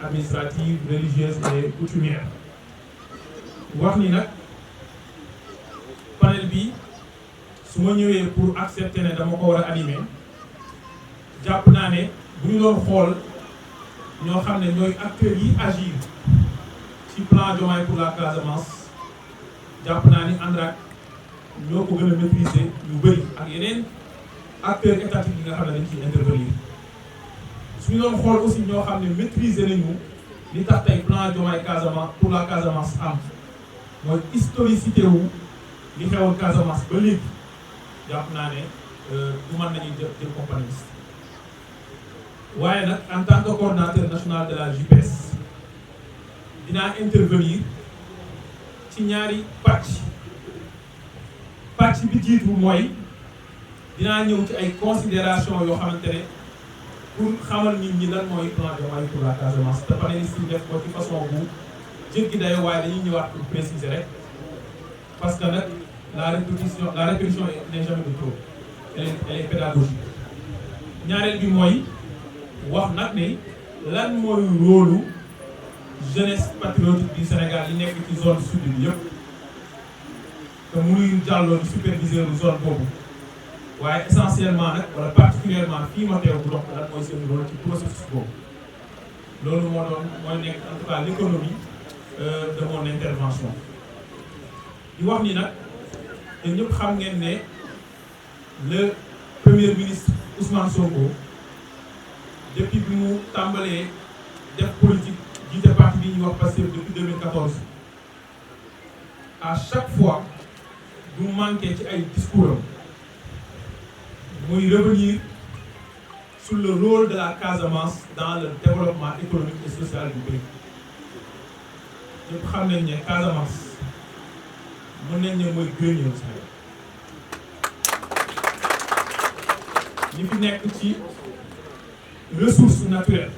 administratives, religieuses et coutumières wax ni nag panel bi su ma ñëwee pour accepter ne dama ko war a animer jàpp naa ne bu ñu doon xool ñoo xam ne ñooy acteurs yi agir ci plan Diomaye pour la Casamance jàpp naa ni ANRAC ñoo ko gën a maîtriser yu bëri ak yeneen acteurs étatiques yi nga xam ne dañ ciy intervenir suñu doon xool aussi ñoo xam ne maîtriser nañu li tax tey plan Diomaye Casamance pour la Casamance am mooy historicité wu li xewoon Casamance ba léegi jàpp naa ne du mën nañu jël compagnie waaye nag en tant que coordinateur national de la JPS dinaa intervenir ci ñaari pàcc bi jiitu mooy dinaa ñëw ci ay considération yoo xamante ne pour xamal nit ñi lan mooy plan Diomaye pour la Casamance te panélistes yi def ko ci façon bu jéggi dayo waaye dañuy ñëwaat pour préciser rek parce que nag la répétition n'est jamais de trop elle est pédagogique ñaareel bi mooy wax nag ne lan mooy rôlu jeunesse patriotique du Sénégal yi nekk ci zone sud bi yëpp te muy jàlloo di superviseur zone boobu waaye essentiellement nag wala particulièrement fii ma teew bu dox lan mooy seen rôle ci processus boobu loolu moo doon mooy nekk en tout cas l'économie de mon intervention di wax ni nag te ñëpp xam ngeen ne le premier ministre Ousmane Sonko depuis bi mu tàmbalee def politique jiite parti bi ñuy wax Pastef depuis 2014 à chaque fois du manqué ci ay discours am muy revenir sur le rôle de la Casamance dans le développement économique et social du pays ñëpp xam nañ ne Casamance mën nañ ne mooy grenier au Sénégal li fi nekk ci ressources naturelles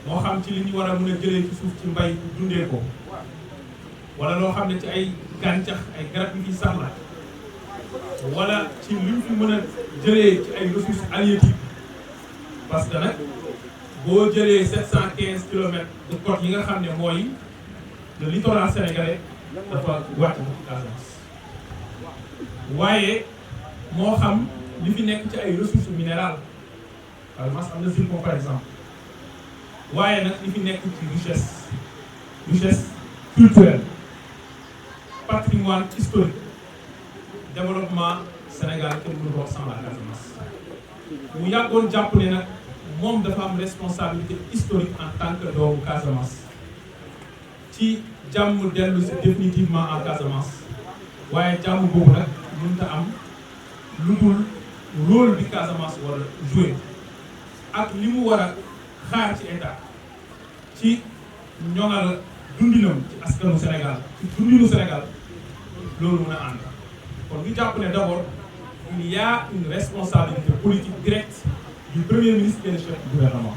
moo xam ci li ñu war a mën a jëlee ci suuf ci mbay dundee ko wala loo xam ne ci ay gàncax ay garab yi fi sax la wala ci li ñu fi mën a jëlee ci ay ressources halieutiques parce que nag boo jëlee 715 kilomètres de côte yi nga xam ne mooy le littoral sénégalais dafa wàcc ci Casamance waaye moo xam li fi nekk ci ay ressources minérales Casamance am na zircon par exemple waaye nag li fi nekk ci richesse culturelle patrimoine historique développement Sénégal kenn mënu ko wax sans la Casamance mu yàggoon jàpp ne nag moom dafa am responsabilité historique en tant que doomu Casamance ci jàmm dellu si définitivement en Casamance waaye jàmm boobu nag mënut a am lu dul rôle bi Casamance war a jouer ak li mu war a xaar ci état ci ñoŋal dundinam ci askanu Sénégal ci dundinu Sénégal loolu mën a ànd kon ñu jàpp ne d'abord il y a une responsabilité politique directe du premier ministre et du chef du gouvernement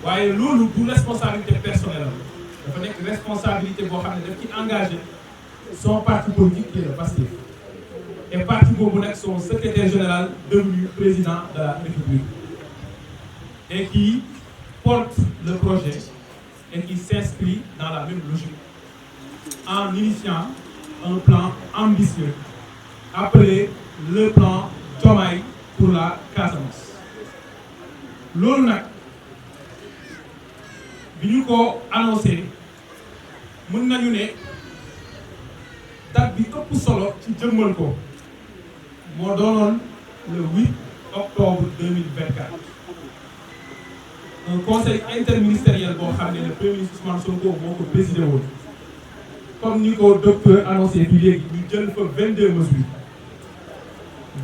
waaye loolu du responsabilité personnelle dafa nekk responsabilité boo xam ne daf ci engagé son parti politique qui est le PASTEF et parti boobu nag son secrétaire général devenu président de la République et qui porte le projet et qui s'inscrit dans la même logique en initiant un plan ambitieux appelé le plan Diomaye pour la Casamance loolu nag bi ñu ko annoncé mën nañu ne date bi ëpp solo ci jëmmal ko moo doonoon le 8 octobre 2024 un conseil interministériel boo xam ne le premier ministre Ousmane Sonko moo ko présidé woon comme ni ko docteur annoncé bi léegi ñu jël fa 22 mesures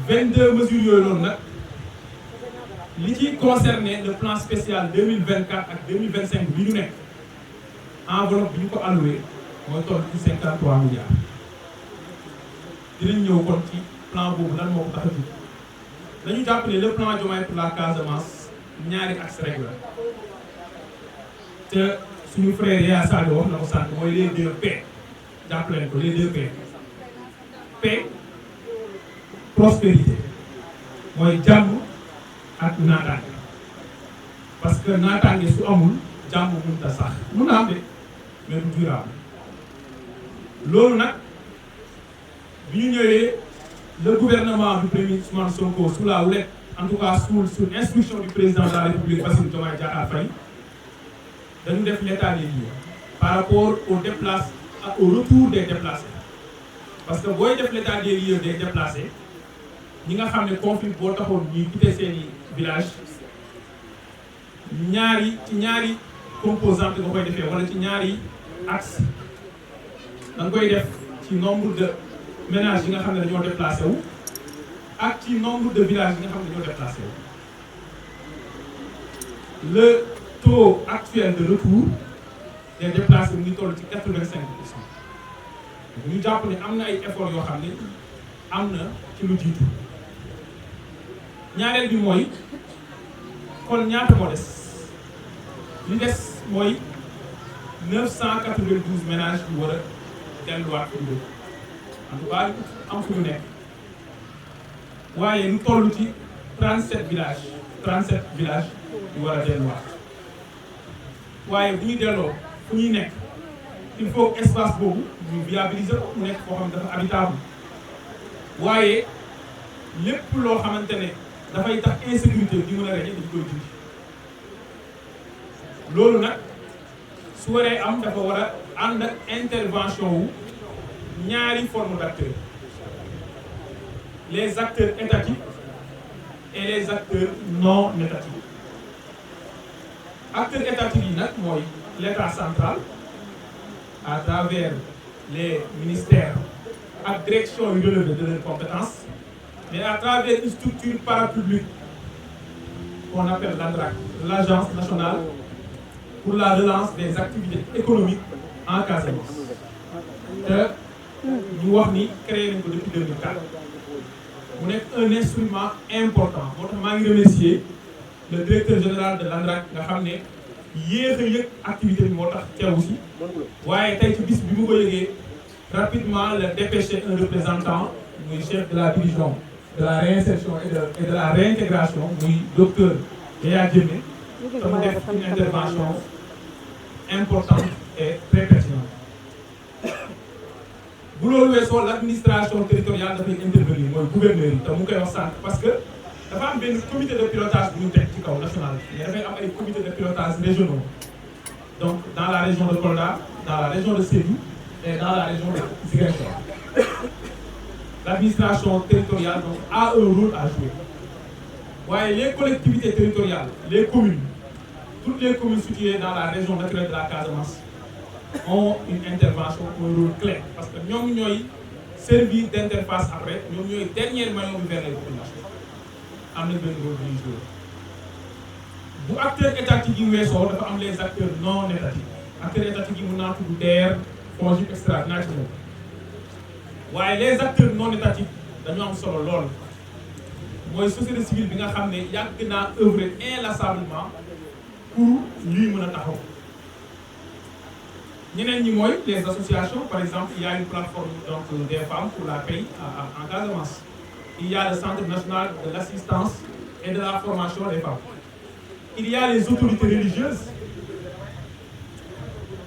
22 mesures yooyu noonu nag li ci concerné le plan spécial 2024 ak 2025 bi ñu nekk enveloppe bi ñu ko alloué mooy toll ci 53 milliards dinañ ñëw kon ci plan boobu lan moo ko tax a jóg dañu jàpp ne le plan Diomaye pour la Casamance ñaari axe rek la te suñu frère Yaya Sadio wax na ko sànq mooy les deux P jàpp leen ko les deux P paix prospérité mooy jàmm ak naataange parce que naataange su amul jàmm mënut a sax mun na am de mais du durable loolu nag bi ñu ñëwee le gouvernement du premier Ousmane Sonko sous la houlette en tout cas sous instruction du président de la République Bassirou Diomaye Diakhar Faye dañu def l'état des lieux par rapport au retour des déplacés parce que booy def l'état des lieux des déplacés ñi nga xam ne conflit boo taxoon ñuy quitter seeni village ñaari composante nga koy defee wala ci ñaari axe da nga koy def ci nombre de ménages yi nga xam ne dañoo déplacé wu ak ci nombre de villages yi nga xam ne dañoo déplacé wu le taux actuel de retour des déplacés mu ngi toll ci 85%. ñu jàpp ne am na ay efforts yoo xam ne am na ci lu jiitu ñaareel bi mooy kon ñaata moo des li des mooy 992 ménages yu war a delluwaat fi mu en tout cas am fu ñu nekk waaye lu toll ci 37 villages yu war a delluwaat waaye bu ñu delloo fu ñuy nekk il faut que espace boobu ñu viabiliser ko mu nekk foo xam ne dafa habitable waaye lépp loo xamante ne dafay tax insécurité di mën a régner dañu koy dindi loolu nag su waree am dafa war a ànd ak intervention wu ñaari forme d'acteurs les acteurs étatiques et les acteurs non étatiques acteurs étatiques yi nag mooy l'État central à travers les ministères ak direction yu relevées de leurs compétences mais à travers une structure parapublique qu'on appelle l'ANRAC, l'Agence nationale pour la relance des activités économiques en Casamance te ñu wax ni créé nañ ko depuis 2004 mu nekk un instrument important moo tax maa ngi remercier le directeur général de l'ANRAC nga xam ne yéex a yëg activité bi moo tax teewu si waaye tey ci bis bi mu ko yëgee rapidement la dépêché un représentant muy chef de la division de la réinsertion et de la réintégration muy docteur Yaya Diémé te mu def une intervention importante et très pertinente bu loolu weesoo l'administration territoriale dafay intervenir mooy gouverneur yi te mu koy wax sànq parce que dafa am benn comité de pilotage bu ñu teg ci kaw national mais dafay am ay comité de pilotage régionaux donc dans la région de Kolda dans la région de Sédhiou et dans la région de Ziguinchor l'administration territoriale donc a un rôle à jouer waaye les collectivités territoriales les communes toutes les communes situées dans la région naturelle de la Casamance ont une intervention un rôle clé parce que ñoom ñooy servir d'interface après ñoom ñooy dernier maillon vers les populations am na benn rôle bu ñuy jouer bu acteurs étatiques yi weesoo dafa am les acteurs non étatiques acteurs étatiques yi mën naa tudd DER FONGIP extra dinaa ci ñëw waaye les acteurs non étatiques dañu am solo lool mooy société civile bi nga xam ne yàgg naa œuvrer inlassablement pour lii mën a taxaw ñeneen ñi mooy les associations par exemple il y a une plateforme donc des femmes pour la paix en Casamance il y a le centre national de l'assistance et de la formation des femmes il y a les autorités religieuses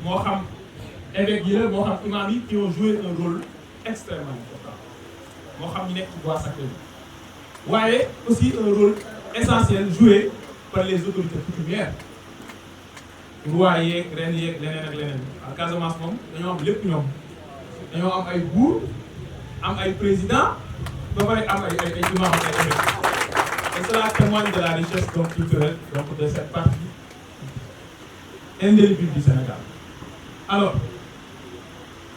moo xam évêques yi la moo xam imams yi qui ont joué un rôle extrêmement important moo xam ñu nekk ci bois sacré bi waaye aussi un rôle essentiel joué par les autorités coutumières roi yeeg ren yeeg leneen ak leneen à Casamance moom dañoo am lépp ñoom dañoo am ay buur am ay président ba pare am ay imam ak ay évêques et cela témoigne de la richesse donc culturelle donc de cette partie indélébile du Sénégal alors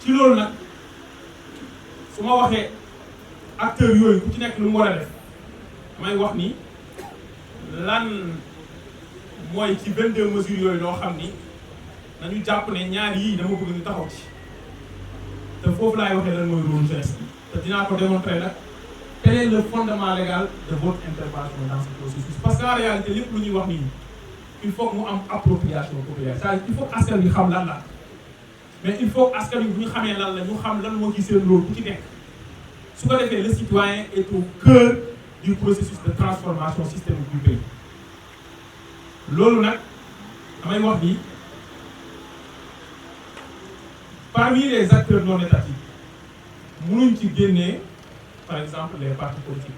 ci loolu nag su ma waxee acteurs yooyu ku ci nekk lu mu war a def may wax ni lan mooy ci 22 mesures yooyu loo xam ni nañu jàpp ne ñaar yii dama bëgg ñu taxaw ci te foofu laay waxee lan mooy rôle jeunesse bi te dinaa ko démontrer nag quel est le fondement légal de votre intervention dans ce processus parce que en réalité lépp lu ñuy wax nii il faut que mu am appropriation populaire c'est-à-dire il faut que askan wi xam lan la mais il faut que askan wi bu ñu xamee lan la ñu xam lan moo ci seen rôle bu ci nekk su ko defee le citoyen est au cœur du processus de transformation systémique du pays loolu nag damay wax ni parmi les acteurs non étatiques mënuñ ci génnee par exemple les partis politiques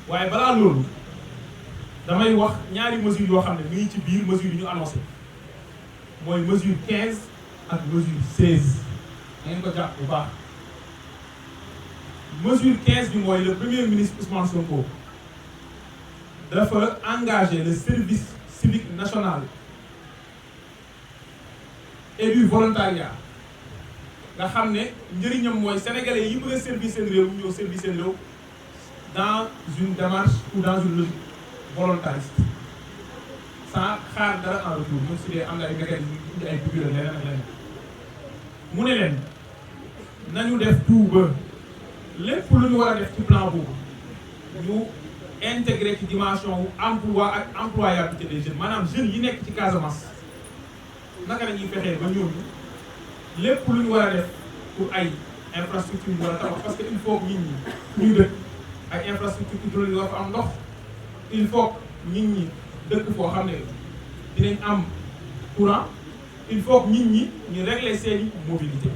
waaye balaa loolu damay wax ñaari mesures yoo xam ne mi ngi ci biir mesures yi ñu annoncé mooy mesure 15 ak mesure 16 da ngeen ko jàpp bu baax mesure 15 bi mooy le premier ministre Ousmane Sonko dafa engager le service civique national et du volontariat nga xam ne njëriñam mooy sénégalais yi bëgg a servir seen réew ñëw servir seen réew dans une démarche ou dans une logique volontariste sans xaar dara en retour même si dee am na ay mécanismes indi ay dugub leneen ak leneen mu ne leen nañu def tout ba lépp lu ñu war a def ci plan boobu ñu intégré ci dimension wu emploi ak employabilité des jeunes maanaam jeunes yi nekk ci Casamance naka la ñuy fexee ba ñooñu lépp lu ñu war a def pour ay infrastructure ñu war a tabax parce que il faut que nit ñi ñu dëkk ay infrastructure hydraulique war fa am ndox il faut que nit ñi dëkk foo xam ne dinañ am courant il faut que nit ñi ñu régler seeni mobilité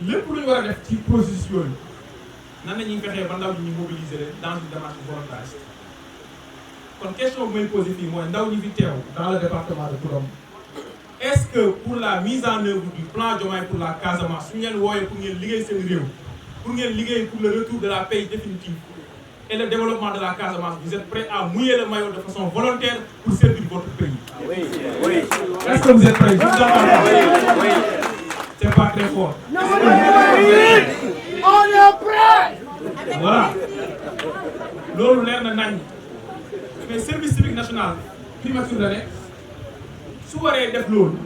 lépp lu ñu war a def ci processus yooyu nan la ñuy fexee ba ndaw ñi ñu mobiliser leen dans une démarche volontariste kon question bu may posé fii mooy ndaw ñi fi teew dans le département de Goudomp est-ce que pour la mise en œuvre du plan Diomaye pour la Casamance su ngeen wooyee pour ngeen liggéey seen réew pour ngeen liggéey pour le retour de la paix définitive et le développement de la Casamance vous êtes prêts à mouiller le maillot de façon volontaire pour servir votre pays? Oui, oui. Est-ce que vous êtes prêts? Je vous entends pas. Oui. C'est pas très fort. Non, on est prêts. Voilà. loolu leer na nañ mais service civique national primature la nekk su waree def loolu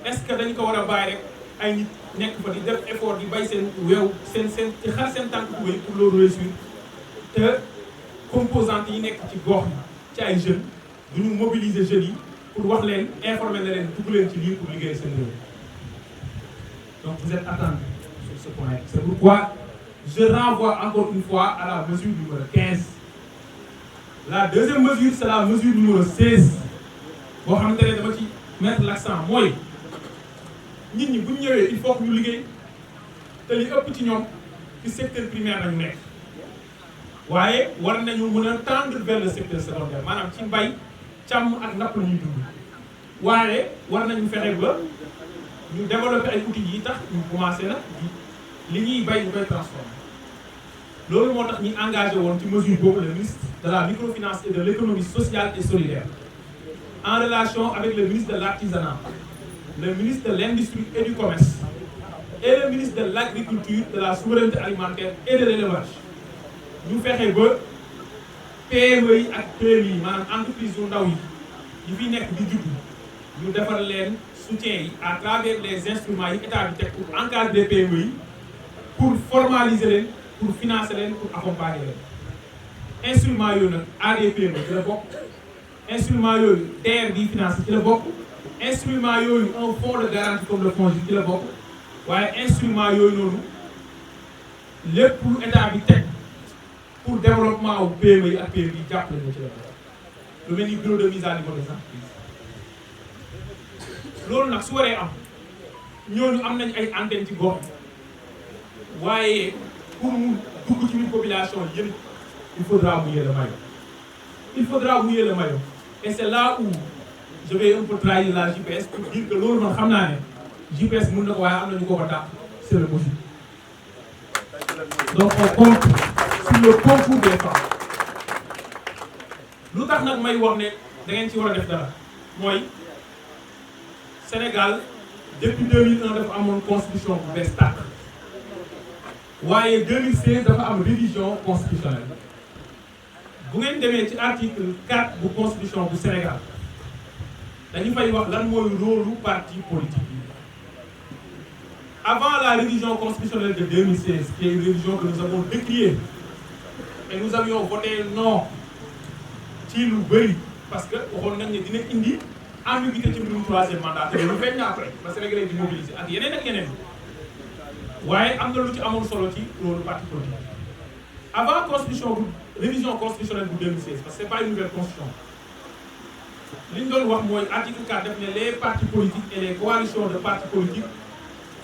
est-ce que dañ ko war a bàyyi rek ay nit nekk fa di def effort di bay seen weew seen ci xar seen tànk tubéy pour loolu réussir te composantes yi nekk ci gox yi ci ay jeunes du ñu mobiliser jeunes yi pour wax leen informer na leen dugg leen ci lii pour liggéey seen réew donc vous êtes attendu sur ce point. C'est pourquoi je renvoie encore une fois à la mesure numéro 15. La deuxième mesure, c'est la mesure numéro 16. boo xamante ne dama ci mettre l'accent mooy nit ñi bu ñu ñëwee il faut que ñu liggéey te li ëpp ci ñoom ci secteur primaire lañu nekk waaye war nañu mën a tendre vers le secteur secondaire maanaam ci mbay càmm ak napp la ñuy dund waaye war nañu fexe ba ñu développer ay outils yi tax ñu commencé nag li ñuy bay ñu koy transformer loolu moo tax ñu engagé woon ci mesure boobu le ministre de la microfinance et de l'économie sociale et solidaire en relation avec le ministre de l'artisanat, le ministre de l'industrie et du commerce et le ministre de l'agriculture, de la souveraineté alimentaire et de l'élevage ñu fexe ba PME yi ak PMI yi maanaam entreprise yu ndaw yi fi nekk di judd ñu defar leen soutien yi à travers les instruments yi état bi teg pour encadrer PME yi pour formaliser leen pour financer leen pour accompagner leen instruments yooyu nag ADPME ci la bokk instruments yooyu DER bi financé ci la bokk instruments yooyu un fonds de garantie comme le FONGIP ci la bokk waaye instruments yooyu noonu lépp lu état bi teg pour développement wu PME yi ak PMI yi jàppale na ci la bokk lu mel ni bureau de mise à niveau des entreprises loolu nag su waree am ñooñu am nañ ay antenne ci gox waaye pour mu dugg ci biir population yëpp il faudra mouiller le maillot. Il faudra mouiller le maillot. Et c'est là où je vais un peu trahir la JPS pour dire que loolu man xam naa ne JPS mën na ko waaye am na ñu ko ko dàq c'est le motif. Donc on compte sur le concours des femmes. lu tax nag may wax ne da ngeen ci war a def dara mooy Sénégal depuis 2001 dafa amoon constitution bu bees tàq waaye 2016 dafa am révision constitutionnelle bu ngeen demee ci article 4 bu constitution bu Sénégal dañu fay wax lan mooy rôle parti politique yi avant la révision constitutionnelle de 2016 qui est une révision que nous avons décriée et nous avions voté non ci lu bëri parce que waxoon nañ ne dina indi ambiguïté ci mbirum troisième mandat te lu feeñ na après ba Sénégalais di mobiliser ak yeneen ak yeneen waaye am na lu ci amoon solo ci loolu parti politique avant constitution bu révision constitutionnelle bu 2016 parce que c'est pas une nouvelle constitution li ñu doon wax mooy article 4 def ne les partis politiques et les coalitions de partis politiques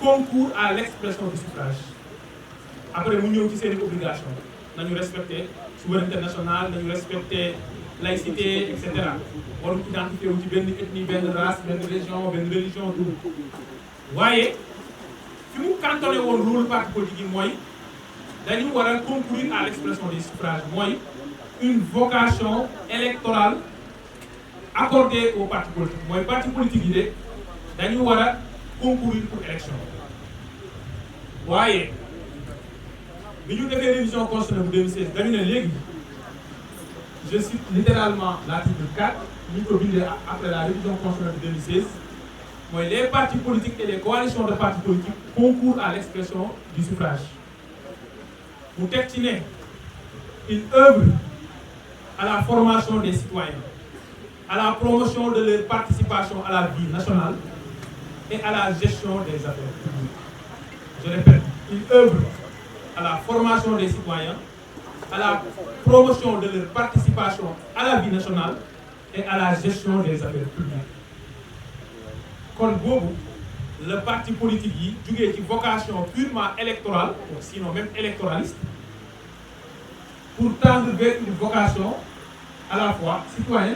concourent à l'expression du suffrage après mu ñëw ci seen obligation nañu respecter souveraineté nationale nañu respecter laïcité et cetera waruñ identifié wu ci benn ethnie benn race benn région benn religion tout waaye fi mu cantonné woon rôle parti politique yi mooy dañu war a concourir à l'expression des suffrages mooy une vocation électorale accordée aux partis politiques mooy parti politique yi de dañu war a concourir pour élection waaye bi ñu defee révision constitutionnelle bu 2016 dañu ne léegi je cite littéralement l'article 4 ñu ko bindee après la révision constitutionnelle de 2016 mooy les partis politiques et les coalitions de partis politiques concourent à l'expression du suffrage mu teg ci ne ils œuvrent à la formation des citoyens à la promotion de leur participation à la vie nationale et à la gestion des affaires publiques. Je répète, ils œuvrent à la formation des citoyens, à la promotion de leur participation à la vie nationale et à la gestion des affaires publiques. kon boobu le parti politique yi jugee ci vocation purement électorale sinon même électoraliste pour tendre vers une vocation à la fois citoyenne